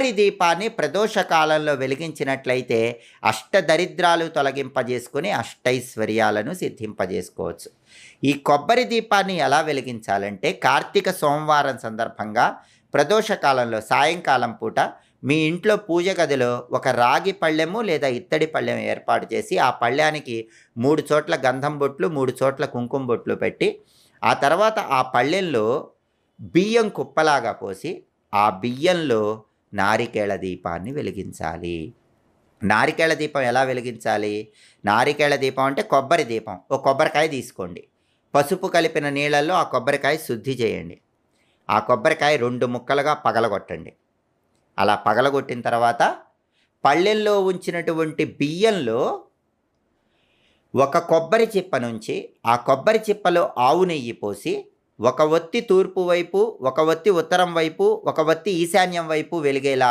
కొబ్బరి దీపాన్ని ప్రదోష కాలంలో వెలిగించినట్లయితే అష్టదరిద్రాలు తొలగింపజేసుకుని అష్టైశ్వర్యాలను సిద్ధింపజేసుకోవచ్చు. ఈ కొబ్బరి దీపాన్ని ఎలా వెలిగించాలంటే కార్తీక సోమవారం సందర్భంగా ప్రదోష కాలంలో సాయంకాలం పూట మీ ఇంట్లో పూజ గదిలో ఒక రాగి పళ్ళెము లేదా ఇత్తడి పళ్ళెం ఏర్పాటు చేసి ఆ పళ్ళెానికి 3 చోట్ల గంధం బొట్లు 3 చోట్ల కుంకుమ బొట్లు పెట్టి ఆ తర్వాత ఆ పళ్ళెంలో బియ్యం కుప్పలాగా పోసి ఆ బియ్యంలో నారికేళ దీపాన్ని వెలిగించాలి. నారికేళ దీపం ఎలా వెలిగించాలి? నారికేళ దీపం అంటే కొబ్బరి దీపం. ఓ కొబ్బరికాయ తీసుకోండి. పసుపు కలిపిన నీళ్ళల్లో ఆ కొబ్బరికాయ శుద్ధి చేయండి. ఆ కొబ్బరికాయ 2 ముక్కలుగా పగలగొట్టండి. అలా పగలగొట్టిన తర్వాత పళ్ళెంలో ఉంచినటువంటి బియ్యంలో ఒక కొబ్బరి చిప్ప నుంచి ఆ కొబ్బరి చిప్పలో ఆవు నెయ్యి పోసి ఒక ఒత్తి తూర్పు వైపు, ఒక ఒత్తి ఉత్తరం వైపు, ఒక ఒత్తి ఈశాన్యం వైపు వెలిగేలా